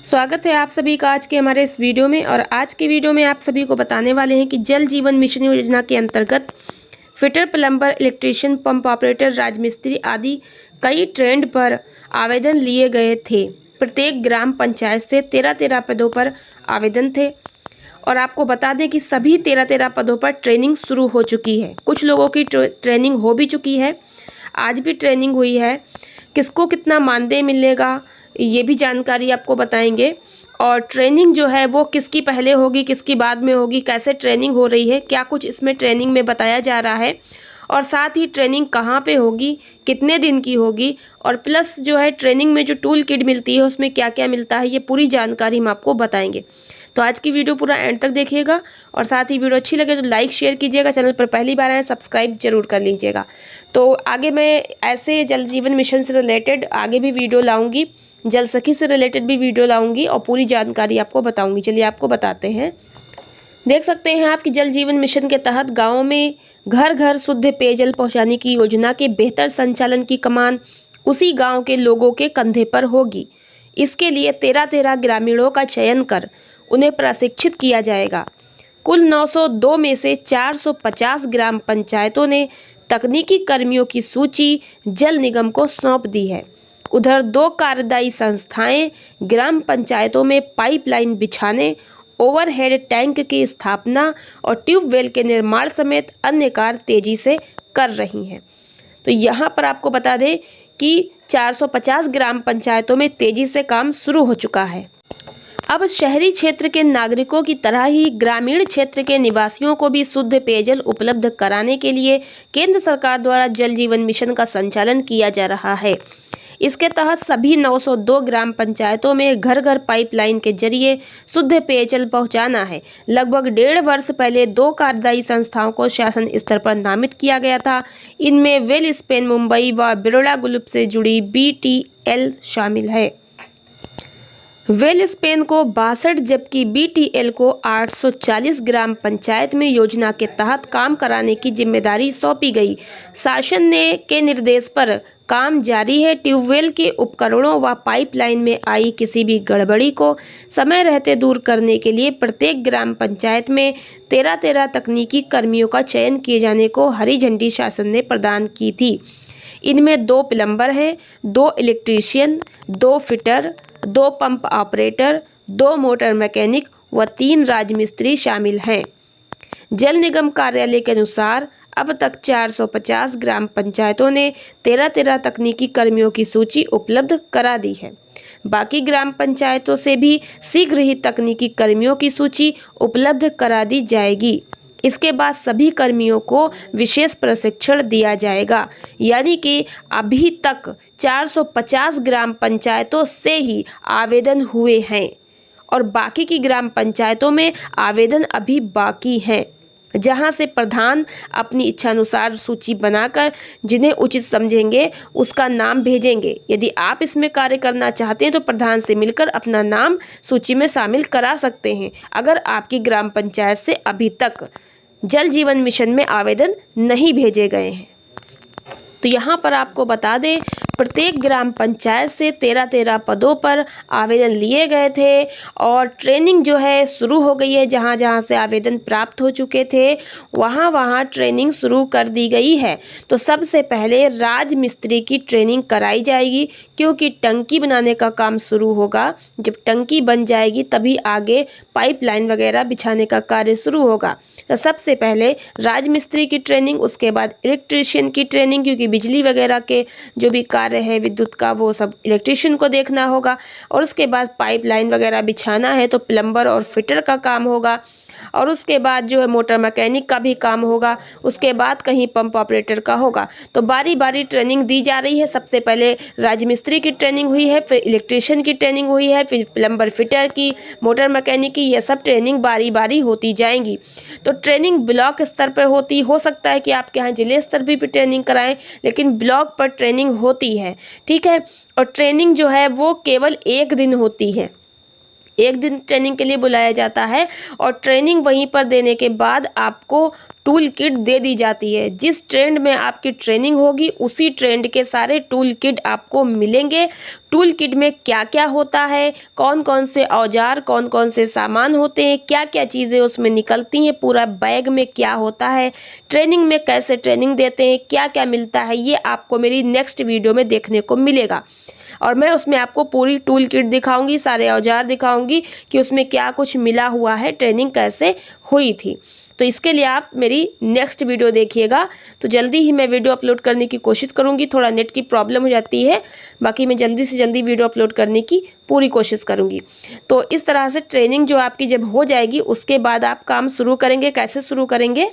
स्वागत है आप सभी का आज के हमारे इस वीडियो में। और आज के वीडियो में आप सभी को बताने वाले हैं कि जल जीवन मिशन योजना के अंतर्गत fitter, plumber, electrician, pump operator, राजमिस्त्री आदि कई ट्रेंड पर आवेदन लिए गए थे। प्रत्येक ग्राम पंचायत से 13-13 पदों पर आवेदन थे और आपको बता दें कि सभी 13-13 पदों पर ट्रेनिंग शुरू हो चुकी है। कुछ लोगों की ट्रेनिंग हो भी चुकी है, आज भी ट्रेनिंग हुई है। किसको कितना मानदेय मिलेगा ये भी जानकारी आपको बताएंगे। और ट्रेनिंग जो है वो किसकी पहले होगी, किसकी बाद में होगी, कैसे ट्रेनिंग हो रही है, क्या कुछ इसमें ट्रेनिंग में बताया जा रहा है, और साथ ही ट्रेनिंग कहाँ पे होगी, कितने दिन की होगी, और प्लस जो है ट्रेनिंग में जो टूल किट मिलती है उसमें क्या क्या मिलता है, ये पूरी जानकारी हम आपको बताएंगे। तो आज की वीडियो पूरा एंड तक देखिएगा और साथ ही वीडियो अच्छी लगे तो लाइक शेयर कीजिएगा। चैनल पर पहली बार आए सब्सक्राइब जरूर कर लीजिएगा। तो आगे मैं ऐसे जल जीवन मिशन से रिलेटेड आगे भी वीडियो लाऊंगी, जल सखी से रिलेटेड भी वीडियो लाऊंगी और पूरी जानकारी आपको बताऊंगी। चलिए आपको बताते हैं। देख सकते हैं आप कि जल जीवन मिशन के तहत गाँव में घर घर शुद्ध पेयजल पहुँचाने की योजना के बेहतर संचालन की कमान उसी गाँव के लोगों के कंधे पर होगी। इसके लिए 13-13 ग्रामीणों का चयन कर उन्हें प्रशिक्षित किया जाएगा। कुल 902 में से 450 ग्राम पंचायतों ने तकनीकी कर्मियों की सूची जल निगम को सौंप दी है। उधर 2 कार्यदायी संस्थाएं ग्राम पंचायतों में पाइपलाइन बिछाने, ओवरहेड टैंक की स्थापना और ट्यूबवेल के निर्माण समेत अन्य कार्य तेजी से कर रही हैं। तो यहाँ पर आपको बता दें कि 450 ग्राम पंचायतों में तेजी से काम शुरू हो चुका है। अब शहरी क्षेत्र के नागरिकों की तरह ही ग्रामीण क्षेत्र के निवासियों को भी शुद्ध पेयजल उपलब्ध कराने के लिए केंद्र सरकार द्वारा जल जीवन मिशन का संचालन किया जा रहा है। इसके तहत सभी 902 ग्राम पंचायतों में घर घर पाइपलाइन के जरिए शुद्ध पेयजल पहुंचाना है। लगभग 1.5 वर्ष पहले 2 कार्यदायी संस्थाओं को शासन स्तर पर नामित किया गया था। इनमें वेल स्पेन मुंबई व बिरला ग्रुप से जुड़ी BTL शामिल है। वेल स्पेन को 62 जबकि BTL को 840 ग्राम पंचायत में योजना के तहत काम कराने की जिम्मेदारी सौंपी गई। शासन ने के निर्देश पर काम जारी है। ट्यूबवेल के उपकरणों व पाइपलाइन में आई किसी भी गड़बड़ी को समय रहते दूर करने के लिए प्रत्येक ग्राम पंचायत में 13-13 तकनीकी कर्मियों का चयन किए जाने को हरी झंडी शासन ने प्रदान की थी। इनमें 2 प्लम्बर हैं, 2 electrician, 2 fitter, 2 pump operator, 2 motor mechanic व 3 राजमिस्त्री शामिल हैं। जल निगम कार्यालय के अनुसार अब तक 450 ग्राम पंचायतों ने 13-13 तकनीकी कर्मियों की सूची उपलब्ध करा दी है। बाकी ग्राम पंचायतों से भी शीघ्र ही तकनीकी कर्मियों की सूची उपलब्ध करा दी जाएगी। इसके बाद सभी कर्मियों को विशेष प्रशिक्षण दिया जाएगा। यानी कि अभी तक 450 ग्राम पंचायतों से ही आवेदन हुए हैं और बाकी की ग्राम पंचायतों में आवेदन अभी बाकी हैं, जहां से प्रधान अपनी इच्छानुसार सूची बनाकर जिन्हें उचित समझेंगे उसका नाम भेजेंगे। यदि आप इसमें कार्य करना चाहते हैं तो प्रधान से मिलकर अपना नाम सूची में शामिल करा सकते हैं, अगर आपकी ग्राम पंचायत से अभी तक जल जीवन मिशन में आवेदन नहीं भेजे गए हैं। तो यहाँ पर आपको बता दें प्रत्येक ग्राम पंचायत से 13-13 पदों पर आवेदन लिए गए थे और ट्रेनिंग जो है शुरू हो गई है। जहाँ जहाँ से आवेदन प्राप्त हो चुके थे वहाँ वहाँ ट्रेनिंग शुरू कर दी गई है। तो सबसे पहले राजमिस्त्री की ट्रेनिंग कराई जाएगी, क्योंकि टंकी बनाने का काम शुरू होगा। जब टंकी बन जाएगी तभी आगे पाइपलाइन वगैरह बिछाने का कार्य शुरू होगा। तो सबसे पहले राजमिस्त्री की ट्रेनिंग, उसके बाद इलेक्ट्रीशियन की ट्रेनिंग, क्योंकि बिजली वगैरह के जो भी कार्य है विद्युत का वो सब इलेक्ट्रीशियन को देखना होगा। और उसके बाद पाइपलाइन वगैरह बिछाना है तो प्लम्बर और फिटर का काम होगा। और उसके बाद जो है मोटर मैकेनिक का भी काम होगा। उसके बाद कहीं पंप ऑपरेटर का होगा। तो बारी बारी ट्रेनिंग दी जा रही है। सबसे पहले राजमिस्त्री की ट्रेनिंग हुई है, फिर इलेक्ट्रीशियन की ट्रेनिंग हुई है, फिर प्लम्बर फिटर की, मोटर मैकेनिक की, ये सब ट्रेनिंग बारी बारी होती जाएंगी। तो ट्रेनिंग ब्लॉक स्तर पर होती, हो सकता है कि आपके यहाँ जिले स्तर भी ट्रेनिंग कराएं, लेकिन ब्लॉक पर ट्रेनिंग होती है, ठीक है। और ट्रेनिंग जो है वो केवल 1 दिन होती है। एक दिन ट्रेनिंग के लिए बुलाया जाता है और ट्रेनिंग वहीं पर देने के बाद आपको टूल किट दे दी जाती है। जिस ट्रेंड में आपकी ट्रेनिंग होगी उसी ट्रेंड के सारे टूल किट आपको मिलेंगे। टूल किट में क्या क्या होता है, कौन कौन से औजार, कौन कौन से सामान होते हैं, क्या क्या चीज़ें उसमें निकलती हैं, पूरा बैग में क्या होता है, ट्रेनिंग में कैसे ट्रेनिंग देते हैं, क्या क्या मिलता है, ये आपको मेरी नेक्स्ट वीडियो में देखने को मिलेगा। और मैं उसमें आपको पूरी टूल किट दिखाऊंगी, सारे औजार दिखाऊंगी कि उसमें क्या कुछ मिला हुआ है, ट्रेनिंग कैसे हुई थी। तो इसके लिए आप मेरी नेक्स्ट वीडियो देखिएगा। तो जल्दी ही मैं वीडियो अपलोड करने की कोशिश करूंगी, थोड़ा नेट की प्रॉब्लम हो जाती है, बाकी मैं जल्दी से जल्दी वीडियो अपलोड करने की पूरी कोशिश करूंगी। तो इस तरह से ट्रेनिंग जो आपकी जब हो जाएगी उसके बाद आप काम शुरू करेंगे। कैसे शुरू करेंगे?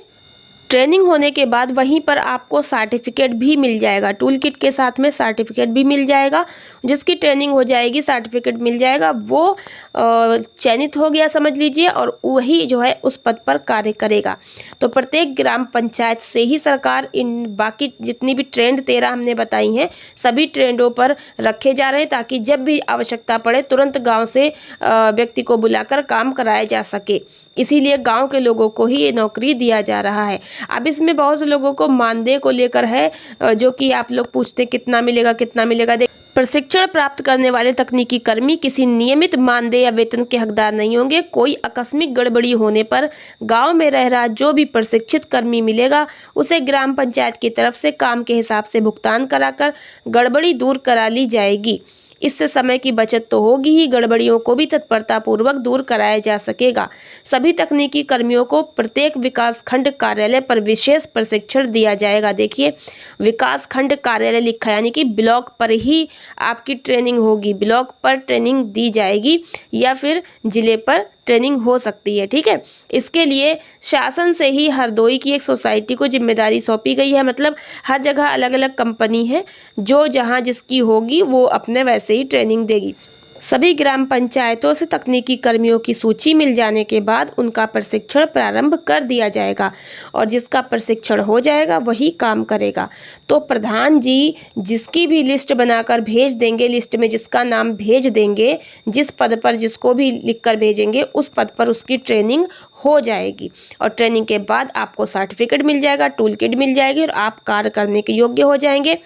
ट्रेनिंग होने के बाद वहीं पर आपको सर्टिफिकेट भी मिल जाएगा, टूल किट के साथ में सर्टिफिकेट भी मिल जाएगा। जिसकी ट्रेनिंग हो जाएगी सर्टिफिकेट मिल जाएगा, वो चयनित हो गया समझ लीजिए, और वही जो है उस पद पर कार्य करेगा। तो प्रत्येक ग्राम पंचायत से ही सरकार इन बाकी जितनी भी ट्रेंड 13 हमने बताई हैं सभी ट्रेंडों पर रखे जा रहे हैं, ताकि जब भी आवश्यकता पड़े तुरंत गाँव से व्यक्ति को बुलाकर काम कराया जा सके। इसीलिए गाँव के लोगों को ही ये नौकरी दिया जा रहा है। अब इसमें बहुत से लोगों को मानदेय को लेकर है, जो कि आप लोग पूछते कितना मिलेगा कितना मिलेगा। प्रशिक्षण प्राप्त करने वाले तकनीकी कर्मी किसी नियमित मानदेय या वेतन के हकदार नहीं होंगे। कोई आकस्मिक गड़बड़ी होने पर गांव में रह रहा जो भी प्रशिक्षित कर्मी मिलेगा उसे ग्राम पंचायत की तरफ से काम के हिसाब से भुगतान कराकर गड़बड़ी दूर करा ली जाएगी। इससे समय की बचत तो होगी ही, गड़बड़ियों को भी तत्परतापूर्वक दूर कराया जा सकेगा। सभी तकनीकी कर्मियों को प्रत्येक विकास खंड कार्यालय पर विशेष प्रशिक्षण दिया जाएगा। देखिए, विकास खंड कार्यालय लिखा है, यानी कि ब्लॉक पर ही आपकी ट्रेनिंग होगी, ब्लॉक पर ट्रेनिंग दी जाएगी या फिर जिले पर ट्रेनिंग हो सकती है। ठीक है, इसके लिए शासन से ही हरदोई की एक सोसाइटी को जिम्मेदारी सौंपी गई है। मतलब हर जगह अलग अलग कंपनी है, जो जहां जिसकी होगी वो अपने वैसे ही ट्रेनिंग देगी। सभी ग्राम पंचायतों से तकनीकी कर्मियों की सूची मिल जाने के बाद उनका प्रशिक्षण प्रारंभ कर दिया जाएगा और जिसका प्रशिक्षण हो जाएगा वही काम करेगा। तो प्रधान जी जिसकी भी लिस्ट बनाकर भेज देंगे, लिस्ट में जिसका नाम भेज देंगे, जिस पद पर जिसको भी लिखकर भेजेंगे उस पद पर उसकी ट्रेनिंग हो जाएगी और ट्रेनिंग के बाद आपको सर्टिफिकेट मिल जाएगा, टूल किट मिल जाएगी और आप कार्य करने के योग्य हो जाएंगे।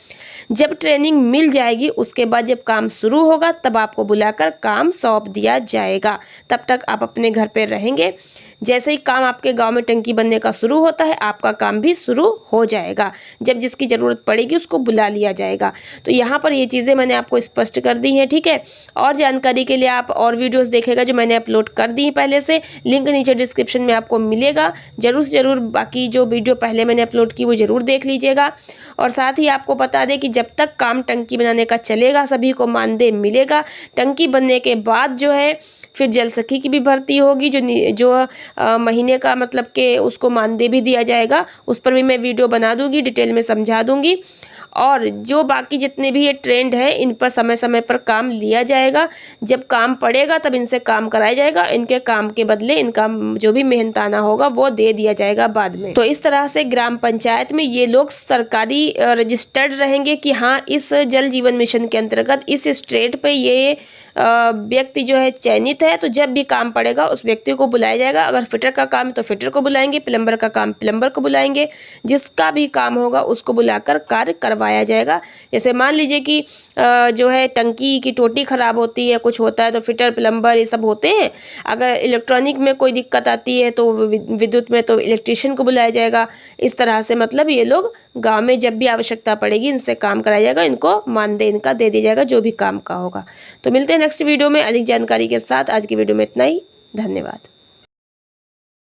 जब ट्रेनिंग मिल जाएगी उसके बाद जब काम शुरू होगा तब आपको बुलाकर काम सौंप दिया जाएगा। तब तक आप अपने घर पे रहेंगे। जैसे ही काम आपके गांव में टंकी बनने का शुरू होता है आपका काम भी शुरू हो जाएगा। जब जिसकी ज़रूरत पड़ेगी उसको बुला लिया जाएगा। तो यहाँ पर ये चीज़ें मैंने आपको स्पष्ट कर दी हैं। ठीक है, और जानकारी के लिए आप और वीडियोस देखिएगा जो मैंने अपलोड कर दी हैं पहले से, लिंक नीचे डिस्क्रिप्शन में आपको मिलेगा। ज़रूर से ज़रूर बाकी जो वीडियो पहले मैंने अपलोड की वो ज़रूर देख लीजिएगा। और साथ ही आपको बता दें कि जब तक काम टंकी बनाने का चलेगा सभी को मानदेय मिलेगा। टंकी बनने के बाद जो है फिर जल सखी की भी भर्ती होगी, जो महीने का मतलब कि उसको मानदेय भी दिया जाएगा। उस पर भी मैं वीडियो बना दूंगी, डिटेल में समझा दूंगी। और जो बाकी जितने भी ये ट्रेंड है इन पर समय समय पर काम लिया जाएगा। जब काम पड़ेगा तब इनसे काम कराया जाएगा, इनके काम के बदले इनका जो भी मेहनताना होगा वो दे दिया जाएगा बाद में। तो इस तरह से ग्राम पंचायत में ये लोग सरकारी रजिस्टर्ड रहेंगे कि हाँ इस जल जीवन मिशन के अंतर्गत इस स्टेट पे ये व्यक्ति जो है चयनित है। तो जब भी काम पड़ेगा उस व्यक्ति को बुलाया जाएगा। अगर फिटर का काम है तो फिटर को बुलाएंगे, प्लम्बर का काम प्लम्बर को बुलाएंगे, जिसका भी काम होगा उसको बुलाकर कार्य करवाया जाएगा। जैसे मान लीजिए कि जो है टंकी की टोटी खराब होती है, कुछ होता है तो फिटर प्लम्बर ये सब होते हैं। अगर इलेक्ट्रॉनिक में कोई दिक्कत आती है तो विद्युत में तो इलेक्ट्रीशियन को बुलाया जाएगा। इस तरह से मतलब ये लोग गाँव में जब भी आवश्यकता पड़ेगी इनसे काम कराया जाएगा, इनको मानदेय इनका दे दिया जाएगा जो भी काम का होगा। तो मिलते हैं नेक्स्ट वीडियो में अधिक जानकारी के साथ। आज की वीडियो में इतना ही, धन्यवाद।